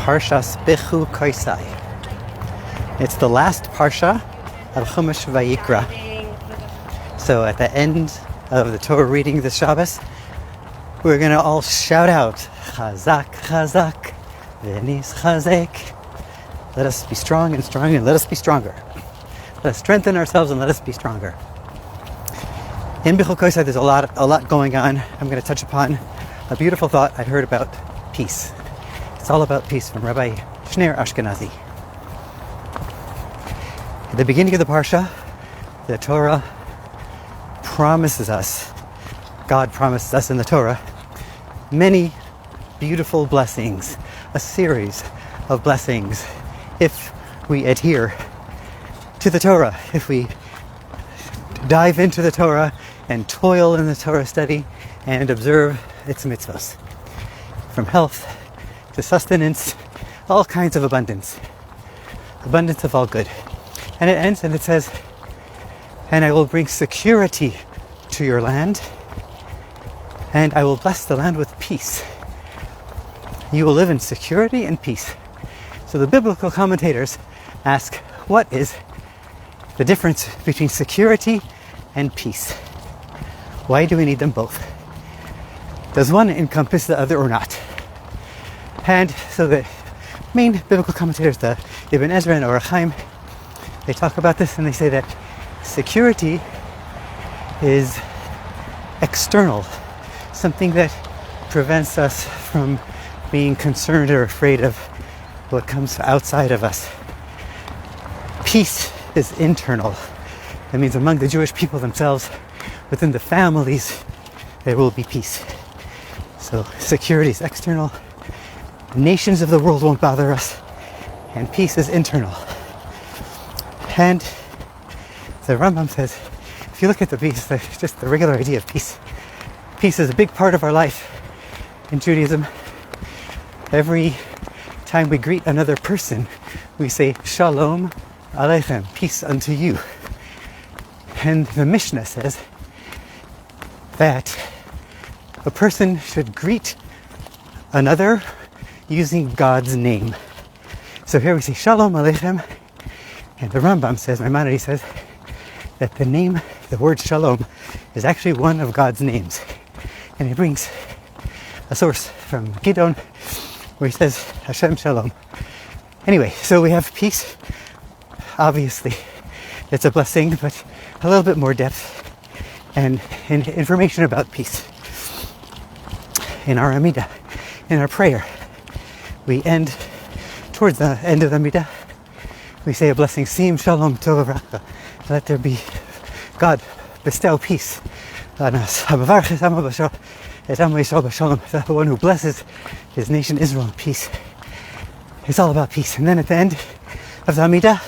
Parshas Bechukosai. It's the last parsha of Chumash Vayikra. So at the end of the Torah reading this Shabbos, we're going to all shout out, Chazak, Chazak, V'nis Chazek. Let us be strong and strong, and let us be stronger. Let us strengthen ourselves and let us be stronger. In Bechukosai, there's a lot going on. I'm going to touch upon a beautiful thought I'd heard about peace. It's all about peace from Rabbi Shner Ashkenazi. At the beginning of the parsha, the Torah promises us, God promises us in the Torah, many beautiful blessings, a series of blessings, if we adhere to the Torah, if we dive into the Torah and toil in the Torah study and observe its mitzvahs. From health to sustenance, all kinds of abundance of all good. And it ends and it says, and I will bring security to your land, and I will bless the land with peace. You will live in security and peace. So the biblical commentators ask, what is the difference between security and peace? Why do we need them both? Does one encompass the other or not? And so the main biblical commentators, the Ibn Ezra and Orach Chaim, they talk about this and they say that security is external, something that prevents us from being concerned or afraid of what comes outside of us. Peace is internal. That means among the Jewish people themselves, within the families, there will be peace. So security is external. Nations of the world won't bother us, and peace is internal. And the Rambam says, if you look at the peace, just the regular idea of peace, peace is a big part of our life in Judaism. Every time we greet another person, we say, Shalom Aleichem, peace unto you. And the Mishnah says that a person should greet another using God's name. So here we say Shalom Aleichem, and the Rambam says, Maimonides says, that the word Shalom is actually one of God's names. And he brings a source from Gidon where he says Hashem Shalom. Anyway, so we have peace. Obviously, it's a blessing, but a little bit more depth and information about peace. In our Amidah, in our prayer, we end towards the end of the Amidah. We say a blessing, Sim Shalom Tov Bracha. Let there be, God, bestow peace on us. The one who blesses his nation Israel in peace. It's all about peace. And then at the end of the Amidah,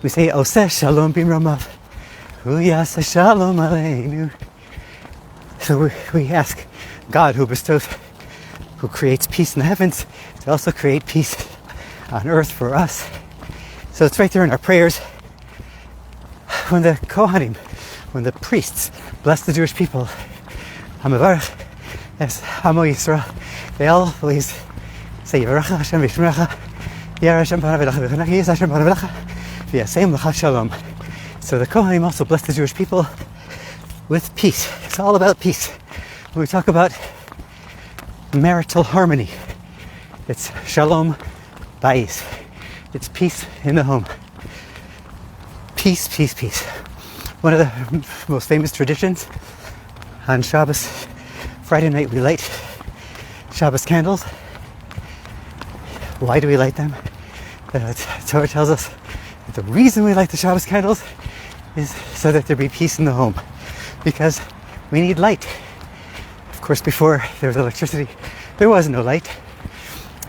we say, Oseh Shalom Bimramav. Uyasa Shalom Aleinu. So we ask God, who creates peace in the heavens, to also create peace on earth for us. So it's right there in our prayers. When the Kohanim, when the priests bless the Jewish people, Hamavarach, as Hamo Yisrael, they always say, Yivaracha Hashem Vishmerecha, Yar Hashem Panav Elecha V'chanach Yis Hashem Panav Elecha, V'yasem L'cha Shalom. So the Kohanim also bless the Jewish people with peace. It's all about peace. When we talk about marital harmony, it's Shalom Bayis. It's peace in the home. Peace, peace, peace. One of the most famous traditions on Shabbos, Friday night, we light Shabbos candles. Why do we light them? The Torah tells us that the reason we light the Shabbos candles is so that there be peace in the home. Because we need light. Of course, before there was electricity, there was no light.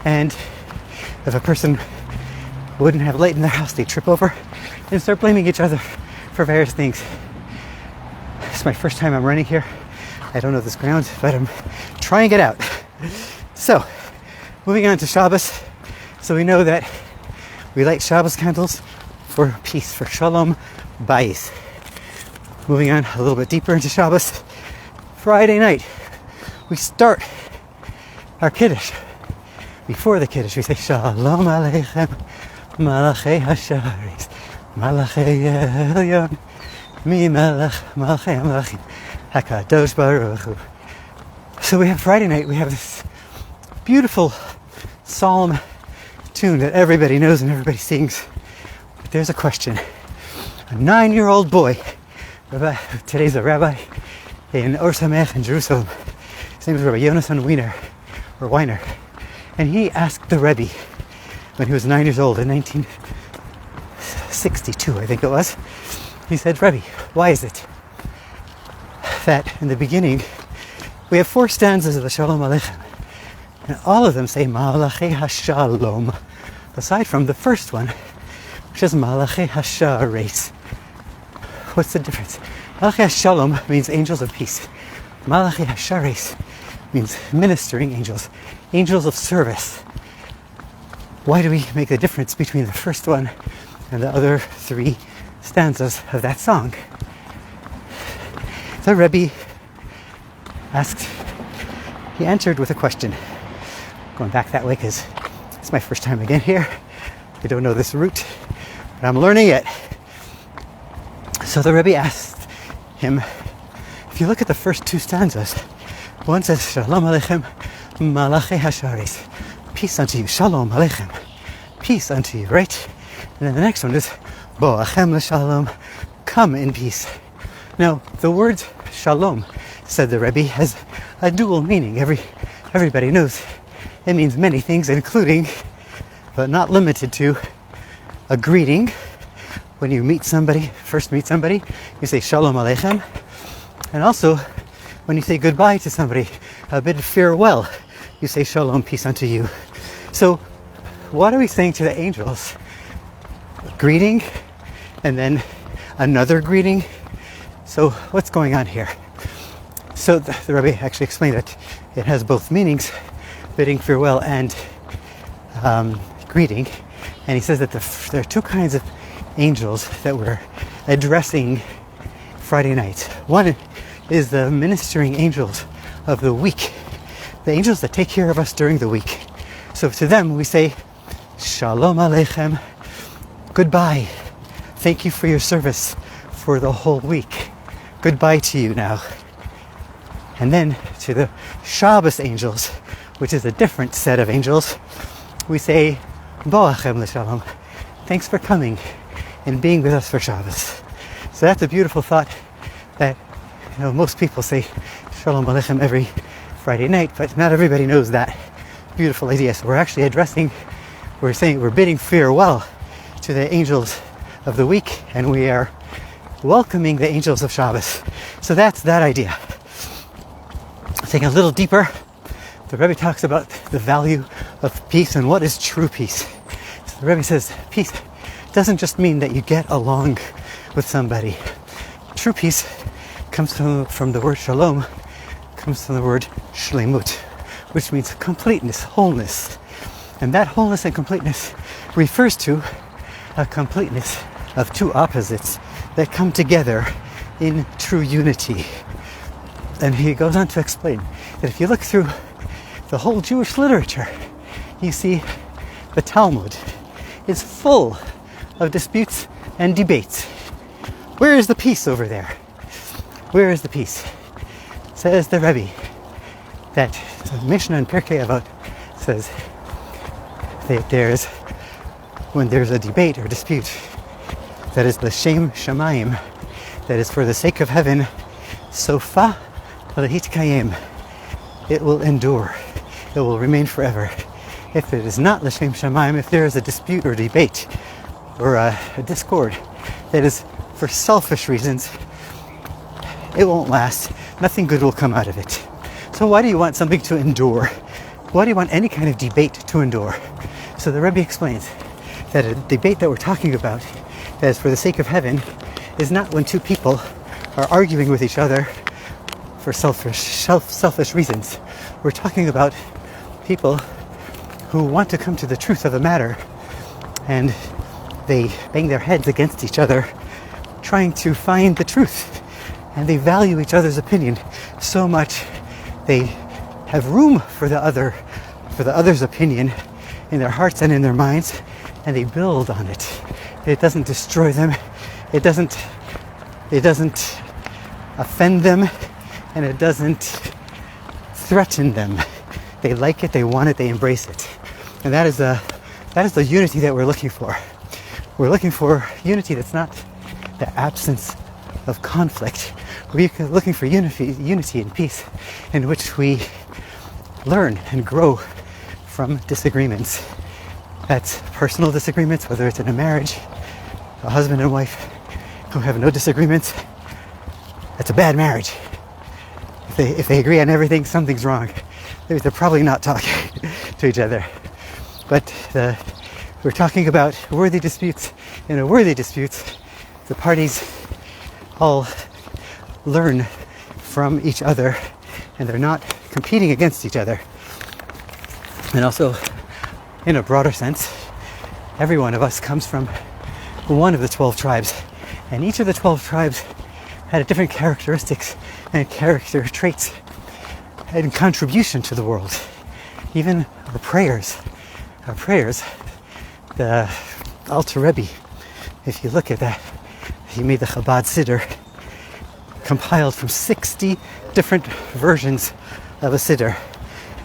And if a person wouldn't have light in their house, they'd trip over and start blaming each other for various things. It's my first time I'm running here. I don't know this ground, but I'm trying it out. So, moving on to Shabbos. So we know that we light Shabbos candles for peace, for Shalom Bayis. Moving on a little bit deeper into Shabbos. Friday night, we start our Kiddush before the Kiddush, we say Shalom Aleichem, Malachei Hasharis, Malachei Elyon, Mi Melech, Malachei Malachim, HaKadosh Baruch Hu. So we have Friday night, we have this beautiful psalm tune that everybody knows and everybody sings. But there's a question. A 9-year-old boy, today's a rabbi in Or Samech in Jerusalem. His name is Rabbi Yonasan Weiner. And he asked the Rebbe when he was 9 years old in 1962, I think it was. He said, Rebbe, why is it that in the beginning we have 4 stanzas of the Shalom Aleichem, and all of them say Malachei HaShalom, aside from the first one, which is Malachei HaShares. What's the difference? Malachei HaShalom means angels of peace. Malachei HaShares means ministering angels, angels of service. Why do we make the difference between the first one and the other 3 stanzas of that song? The Rebbe he answered with a question. Going back that way because it's my first time again here. I don't know this route, but I'm learning it. So the Rebbe asked him, if you look at the first 2 stanzas, one says, Shalom Aleichem, Malachei Hasharis, peace unto you, Shalom Aleichem, peace unto you, right? And then the next one is, Bo'achem l'shalom, come in peace. Now, the word Shalom, said the Rebbe, has a dual meaning. Everybody knows it means many things, including, but not limited to, a greeting. When you first meet somebody, you say Shalom Aleichem. And also, when you say goodbye to somebody, a bit of farewell, you say Shalom, peace unto you. So, what are we saying to the angels? Greeting, and then another greeting. So, what's going on here? So the Rebbe actually explained that it has both meanings, bidding farewell and greeting. And he says that there are 2 kinds of angels that we're addressing Friday night. One is the ministering angels of the week, the angels that take care of us during the week. So to them we say, Shalom Aleichem, goodbye. Thank you for your service for the whole week. Goodbye to you now. And then to the Shabbos angels, which is a different set of angels, we say, Bo'achem l'shalom. Thanks for coming and being with us for Shabbos. So that's a beautiful thought that, most people say Shalom Aleichem every Friday night, but not everybody knows that beautiful idea. So we're bidding farewell to the angels of the week, and we are welcoming the angels of Shabbos. So that's that idea. Taking a little deeper, the Rebbe talks about the value of peace and what is true peace. So the Rebbe says peace doesn't just mean that you get along with somebody. True peace comes from the word shalom, comes from the word shlemut, which means completeness, wholeness. And that wholeness and completeness refers to a completeness of 2 opposites that come together in true unity. And he goes on to explain that if you look through the whole Jewish literature, you see the Talmud is full of disputes and debates. Where is the peace over there? Where is the peace? Says the Rebbe that the Mishnah in Pirkei Avot says that when there's a debate or dispute that is l'shem shamayim, that is for the sake of heaven, sofa Hitkayim, it will endure, it will remain forever. If it is not l'shem shamayim, if there is a dispute or debate or a discord that is for selfish reasons, it won't last. Nothing good will come out of it. So why do you want something to endure? Why do you want any kind of debate to endure? So the Rebbe explains that a debate that we're talking about that is for the sake of heaven is not when 2 people are arguing with each other for selfish reasons. We're talking about people who want to come to the truth of the matter, and they bang their heads against each other trying to find the truth, and they value each other's opinion so much they have room for the other's opinion in their hearts and in their minds, and they build on it. It doesn't destroy them. It doesn't offend them, and it doesn't threaten them. They like it, they want it, they embrace it. And that is the unity that we're looking for. We're looking for unity that's not the absence of conflict. We're looking for unity and peace in which we learn and grow from disagreements. That's personal disagreements, whether it's in a marriage, a husband and wife who have no disagreements. That's a bad marriage. If they agree on everything, something's wrong. They're probably not talking to each other. But we're talking about worthy disputes. In a worthy dispute, the parties all learn from each other, and they're not competing against each other. And also, in a broader sense, every one of us comes from one of the 12 tribes, and each of the 12 tribes had different characteristics and character traits and contribution to the world. Even our prayers, the Alter Rebbe, if you look at that, he made the Chabad Siddur, compiled from 60 different versions of a Siddur.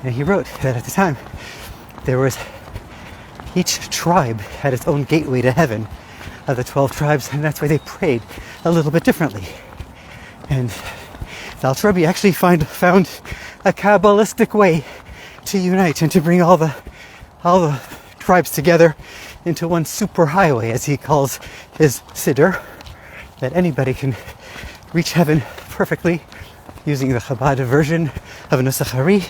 And he wrote that at the time, each tribe had its own gateway to heaven of the 12 tribes, and that's why they prayed a little bit differently. And the Alter Rebbe actually found a Kabbalistic way to unite and to bring all the tribes together into one super highway, as he calls his Siddur, that anybody can reach heaven perfectly using the Chabad version of a Nusach Hari.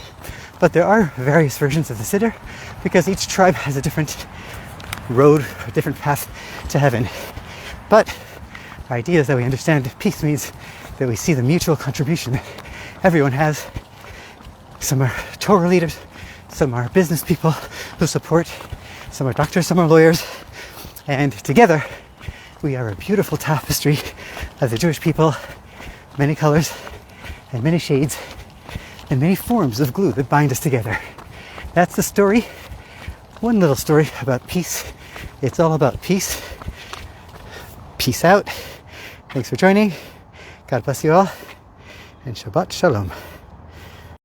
But there are various versions of the Siddur because each tribe has a different road, a different path to heaven. But our idea is that we understand peace means that we see the mutual contribution that everyone has. Some are Torah leaders, some are business people who support, some are doctors, some are lawyers, and together we are a beautiful tapestry of the Jewish people, many colors and many shades and many forms of glue that bind us together. That's the story. One little story about peace. It's all about peace. Peace out. Thanks for joining. God bless you all. And Shabbat Shalom.